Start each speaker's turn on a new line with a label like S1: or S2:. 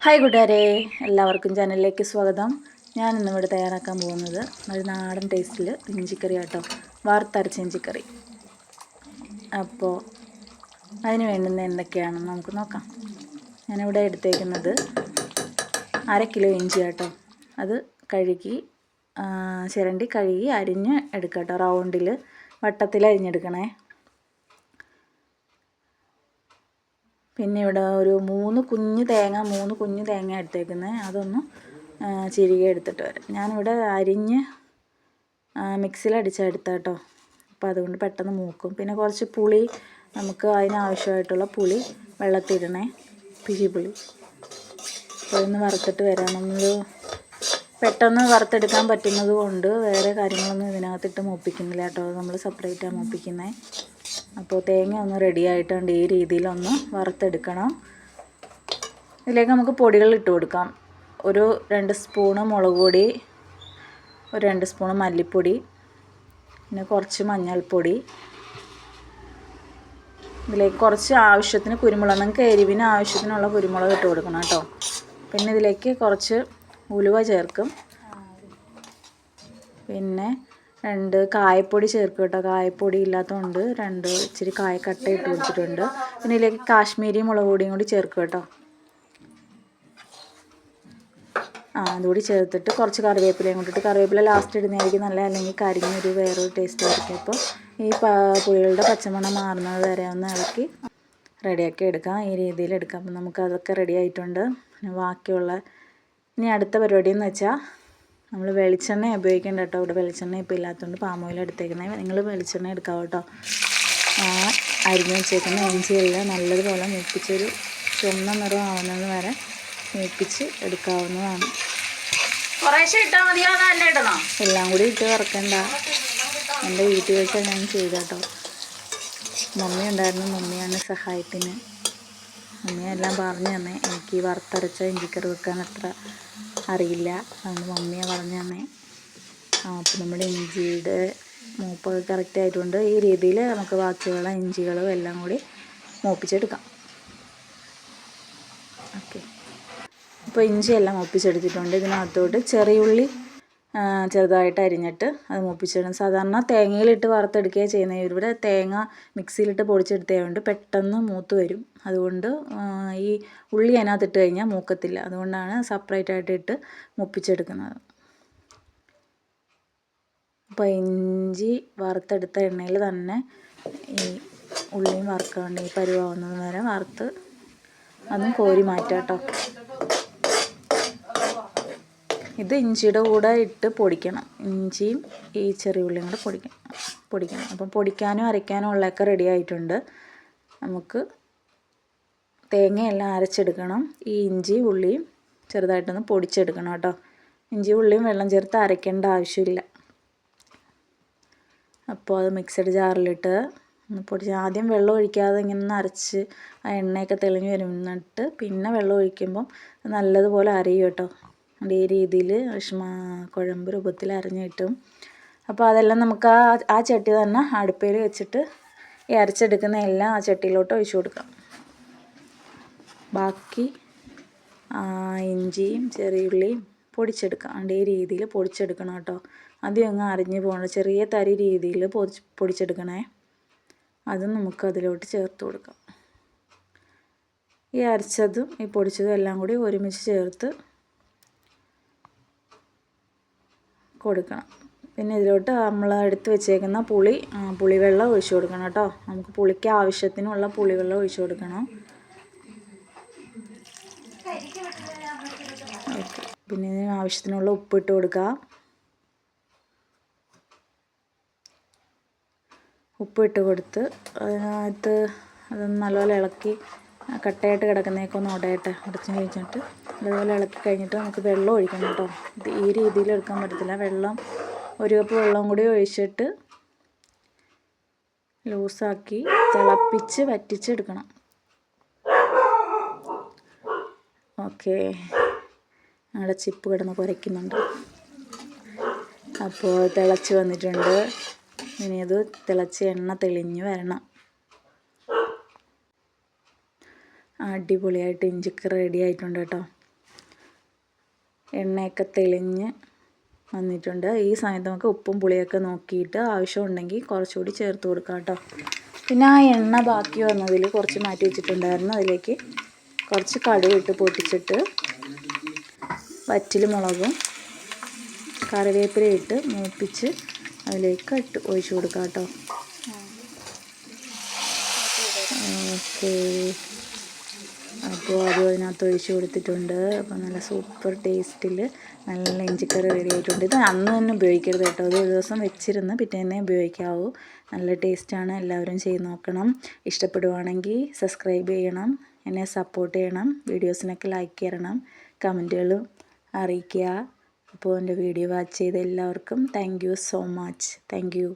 S1: Hi കൂട്ടുകാരെ, എല്ലാവർക്കും ചാനലിലേക്ക് സ്വാഗതം. ഞാൻ ഇന്നിവിടെ തയ്യാറാക്കാൻ പോകുന്നത് ഒരു നാടൻ ടേസ്റ്റിൽ ഇഞ്ചിക്കറി ആട്ടോ, വറുത്തരച്ച ഇഞ്ചിക്കറി. അപ്പോൾ അതിന് വേണ്ടുന്ന എന്തൊക്കെയാണെന്ന് നമുക്ക് നോക്കാം. ഞാനിവിടെ എടുത്തേക്കുന്നത് 1/2 കിലോ ഇഞ്ചി ആട്ടോ. അത് കഴുകി കഴുകി അരിഞ്ഞ് എടുക്കാം കേട്ടോ. റൗണ്ടിൽ വട്ടത്തിൽ അരിഞ്ഞെടുക്കണേ. പിന്നെ ഇവിടെ ഒരു 3 കുഞ്ഞ് തേങ്ങ എടുത്തേക്കുന്നത്. അതൊന്ന് ചിരികെ എടുത്തിട്ട് വരാം. ഞാനിവിടെ അരിഞ്ഞ് മിക്സിയിൽ അടിച്ചെടുത്ത കേട്ടോ. അപ്പോൾ അതുകൊണ്ട് പെട്ടെന്ന് മൂക്കും. പിന്നെ കുറച്ച് പുളി, നമുക്ക് അതിനാവശ്യമായിട്ടുള്ള പുളി വെള്ളത്തിലിടണേ, പിഴിപുളി. അപ്പോൾ ഇതൊന്ന് വറുത്തിട്ട് വരാം. നമ്മൾ പെട്ടെന്ന് വറുത്തെടുക്കാൻ പറ്റുന്നത് കൊണ്ട് വേറെ കാര്യങ്ങളൊന്നും ഇതിനകത്തിട്ട് മൂപ്പിക്കുന്നില്ല കേട്ടോ. നമ്മൾ സെപ്പറേറ്റാണ് മൂപ്പിക്കുന്നത്. അപ്പോൾ തേങ്ങ ഒന്ന് റെഡി ആയിട്ടുണ്ട്. ഈ രീതിയിലൊന്ന് വറുത്തെടുക്കണം. ഇതിലേക്ക് നമുക്ക് പൊടികൾ ഇട്ട് കൊടുക്കാം. ഒരു 2 സ്പൂണ് മുളക് പൊടി, ഒരു 2 സ്പൂണ് മല്ലിപ്പൊടി, പിന്നെ കുറച്ച് മഞ്ഞൾപ്പൊടി. ഇതിലേക്ക് കുറച്ച് ആവശ്യത്തിന് കുരുമുളക്, നിങ്ങൾക്ക് എരിവിന് ആവശ്യത്തിനുള്ള കുരുമുളക് ഇട്ട് കൊടുക്കണം കേട്ടോ. പിന്നെ ഇതിലേക്ക് കുറച്ച് ഉലുവ ചേർക്കും. പിന്നെ 2 കായപ്പൊടി ചേർക്കും കേട്ടോ. കായപ്പൊടി ഇല്ലാത്തതുകൊണ്ട് 2 ഇച്ചിരി കായക്കട്ട ഇട്ട് കൊടുത്തിട്ടുണ്ട്. പിന്നെ ഇതിലേക്ക് കാശ്മീരി മുളക് പൊടിയും കൂടി ചേർക്കും കേട്ടോ. അതുകൂടി ചേർത്തിട്ട് കുറച്ച് കറിവേപ്പിലയും കൊണ്ടിട്ട്, കറിവേപ്പില ലാസ്റ്റ് ഇടുന്നതായിരിക്കും നല്ല, അല്ലെങ്കിൽ കരിഞ്ഞൊരു വേറൊരു ടേസ്റ്റ് ആയിരിക്കും. അപ്പോൾ ഈ പുളികളുടെ പച്ചമണം മാറുന്നത് വരെ ഒന്ന് ഇളക്കി റെഡിയാക്കി എടുക്കാം. ഈ രീതിയിൽ എടുക്കാം. അപ്പം നമുക്ക് അതൊക്കെ റെഡി ആയിട്ടുണ്ട്. ഇനി അടുത്ത പരിപാടി എന്ന് വെച്ചാൽ നമ്മൾ വെളിച്ചെണ്ണ ഉപയോഗിക്കേണ്ട കേട്ടോ. ഇവിടെ വെളിച്ചെണ്ണ ഇപ്പോൾ ഇല്ലാത്തതുകൊണ്ട് പാം ഓയിൽ എടുത്തേക്കുന്നത്. നിങ്ങൾ വെളിച്ചെണ്ണ എടുക്കാം കേട്ടോ. അരിഞ്ഞ് വെച്ചേക്കുന്ന ഇഞ്ചിയെല്ലാം നല്ലതുപോലെ മൂപ്പിച്ചൊരു ചുവന്ന നിറം ആവുന്നത് വരെ മൂപ്പിച്ച് എടുക്കാവുന്നതാണ്. കുറേശ്ശെ ഇട്ടാൽ മതിയോ, തന്നെ ഇടണോ? എല്ലാം കൂടി ഇട്ട് വറക്കണ്ട. എൻ്റെ വീട്ടിൽ വെച്ചാൽ ഞാൻ ചെയ്ത കേട്ടോ. മമ്മി ഉണ്ടായിരുന്നു, മമ്മിയാണ് സഹായത്തിന്. മമ്മിയെല്ലാം പറഞ്ഞു തന്നെ. എനിക്ക് വറുത്തരച്ച ഇഞ്ചിക്കറി വെക്കാൻ അത്ര അറിയില്ല, അതുകൊണ്ട് മമ്മിയെ പറഞ്ഞു തന്നെ. അപ്പോൾ നമ്മുടെ ഇഞ്ചിയുടെ മൂപ്പൊക്കെ കറക്റ്റ് ആയിട്ടുണ്ട്. ഈ രീതിയിൽ നമുക്ക് ബാക്കിയുള്ള ഇഞ്ചികളും എല്ലാം കൂടി മൂപ്പിച്ചെടുക്കാം. ഓക്കെ, ഇപ്പോൾ ഇഞ്ചിയെല്ലാം മൂപ്പിച്ചെടുത്തിട്ടുണ്ട്. ഇതിനകത്തോട്ട് ചെറിയുള്ളി ചെറുതായിട്ട് അരിഞ്ഞിട്ട് അത് മൂപ്പിച്ചിടും. സാധാരണ തേങ്ങയിലിട്ട് വറുത്തെടുക്കുകയാണ് ചെയ്യുന്നത്. ഇവിടെ തേങ്ങ മിക്സിയിലിട്ട് പൊടിച്ചെടുത്തതുകൊണ്ട് പെട്ടെന്ന് മൂത്ത് വരും. അതുകൊണ്ട് ഈ ഉള്ളി അതിനകത്തിട്ട് കഴിഞ്ഞാൽ മൂക്കത്തില്ല. അതുകൊണ്ടാണ് സെപ്പറേറ്റ് ആയിട്ട് ഇട്ട് മൂപ്പിച്ചെടുക്കുന്നത്. അപ്പോൾ ഇഞ്ചി വറുത്തെടുത്ത എണ്ണയിൽ തന്നെ ഈ ഉള്ളിയും വറുക്കാണ്ട് ഈ പരുവാവുന്നത് വരെ വറുത്ത് അതും കോരി മാറ്റാം കേട്ടോ. ഇത് ഇഞ്ചിയുടെ കൂടെ ഇട്ട് പൊടിക്കണം. ഇഞ്ചിയും ഈ ചെറിയ ഉള്ളിയും കൂടെ പൊടിക്കണം. അപ്പം പൊടിക്കാനും അരയ്ക്കാനും ഉള്ളതൊക്കെ റെഡി ആയിട്ടുണ്ട്. നമുക്ക് തേങ്ങയെല്ലാം അരച്ചെടുക്കണം. ഈ ഇഞ്ചി ഉള്ളിയും ചെറുതായിട്ടൊന്ന് പൊടിച്ചെടുക്കണം കേട്ടോ. ഇഞ്ചി ഉള്ളിയും വെള്ളം ചേർത്ത് അരയ്ക്കേണ്ട ആവശ്യമില്ല. അപ്പോൾ അത് മിക്സഡ് ജാറിലിട്ട് പൊടിച്ച് ആദ്യം വെള്ളം ഒഴിക്കാതെ ഇങ്ങനെ അരച്ച് ആ എണ്ണയൊക്കെ തെളിഞ്ഞ് വരുന്നിട്ട് പിന്നെ വെള്ളം ഒഴിക്കുമ്പം നല്ലതുപോലെ അരയും കേട്ടോ. ഈ രീതിയിൽ കുഴമ്പ് രൂപത്തിൽ അരഞ്ഞ് കിട്ടും. അപ്പോൾ അതെല്ലാം നമുക്ക് ആ ചട്ടി തന്നെ അടുപ്പയിൽ വെച്ചിട്ട് ഈ അരച്ചെടുക്കുന്ന എല്ലാം ആ ചട്ടിയിലോട്ട് ഒഴിച്ചു കൊടുക്കാം. ബാക്കി ഇഞ്ചിയും ചെറിയുള്ളിയും പൊടിച്ചെടുക്കാം. ഈ രീതിയിൽ പൊടിച്ചെടുക്കണം കേട്ടോ. ആദ്യം അങ്ങ് അരിഞ്ഞ് പോകണം. ചെറിയ തരി രീതിയിൽ പൊടിച്ചെടുക്കണേ. അതും നമുക്ക് അതിലോട്ട് ചേർത്ത് കൊടുക്കാം. ഈ അരച്ചതും ഈ പൊടിച്ചതും എല്ലാം കൂടി ഒരുമിച്ച് ചേർത്ത് കൊടുക്കണം. പിന്നെ ഇതിലോട്ട് നമ്മൾ എടുത്ത് വെച്ചേക്കുന്ന പുളിവെള്ളം ഒഴിച്ചു കൊടുക്കണം കേട്ടോ. നമുക്ക് പുളിക്ക് ആവശ്യത്തിനുള്ള പുളിവെള്ളം ഒഴിച്ചു കൊടുക്കണം. ഓക്കെ, പിന്നെ ഇതിന് ആവശ്യത്തിനുള്ള ഉപ്പിട്ട് കൊടുക്കുക. ഉപ്പിട്ട് കൊടുത്ത് അതിനകത്ത് അതൊന്ന് നല്ലപോലെ ഇളക്കി കട്ടയായിട്ട് കിടക്കുന്നതൊക്കെ ഒന്ന് ഉടച്ച് കഴിഞ്ഞിട്ട് അതുപോലെ ഇളക്കി കഴിഞ്ഞിട്ട് നമുക്ക് വെള്ളം ഒഴിക്കണം കേട്ടോ. ഇത് ഈ രീതിയിൽ എടുക്കാൻ പറ്റത്തില്ല. വെള്ളം 1 കപ്പ് വെള്ളം കൂടി ഒഴിച്ചിട്ട് ലൂസാക്കി തിളപ്പിച്ച് വറ്റിച്ചെടുക്കണം. ഓക്കെ, ഞങ്ങളുടെ ചിപ്പ് കിടന്ന് കുരയ്ക്കുന്നുണ്ട്. അപ്പോൾ തിളച്ച് വന്നിട്ടുണ്ട്. ഇനി അത് തിളച്ച് എണ്ണ തെളിഞ്ഞ് വരണം. അടിപൊളിയായിട്ട് ഇഞ്ചിക്കറി റെഡി ആയിട്ടുണ്ട് കേട്ടോ. എണ്ണയൊക്കെ തെളിഞ്ഞ് വന്നിട്ടുണ്ട്. ഈ സമയത്ത് നമുക്ക് ഉപ്പും പുളിയൊക്കെ നോക്കിയിട്ട് ആവശ്യമുണ്ടെങ്കിൽ കുറച്ചുകൂടി ചേർത്ത് കൊടുക്കാം കേട്ടോ. പിന്നെ ആ എണ്ണ ബാക്കി വന്നതിൽ കുറച്ച് മാറ്റി വെച്ചിട്ടുണ്ടായിരുന്നു. അതിലേക്ക് കുറച്ച് കടുക് ഇട്ട് പൊട്ടിച്ചിട്ട് വറ്റൽ മുളകും കറിവേപ്പിലയും ഇട്ട് മൂപ്പിച്ച് അതിലേക്ക് ഒഴിച്ച് കൊടുക്കാം കേട്ടോ. ഓക്കേ, അപ്പോൾ അതും അതിനകത്ത് ഒഴിച്ച് കൊടുത്തിട്ടുണ്ട്. അപ്പോൾ നല്ല സൂപ്പർ ടേസ്റ്റിൽ നല്ല ഇഞ്ചിക്കറി റെഡി ആയിട്ടുണ്ട്. ഇത് അന്ന് തന്നെ ഉപയോഗിക്കരുത് കേട്ടോ, അത് ഒരു ദിവസം വെച്ചിരുന്ന് പിറ്റേന്നേ ഉപയോഗിക്കാവൂ. നല്ല ടേസ്റ്റാണ്, എല്ലാവരും ചെയ്ത് നോക്കണം. ഇഷ്ടപ്പെടുവാണെങ്കിൽ സബ്സ്ക്രൈബ് ചെയ്യണം, എന്നെ സപ്പോർട്ട് ചെയ്യണം, വീഡിയോസിനൊക്കെ ലൈക്ക് ചെയ്യണം, കമൻറ്റുകളും അറിയിക്കുക. അപ്പോൾ എൻ്റെ വീഡിയോ വാച്ച് ചെയ്ത എല്ലാവർക്കും thank you so much. Thank you.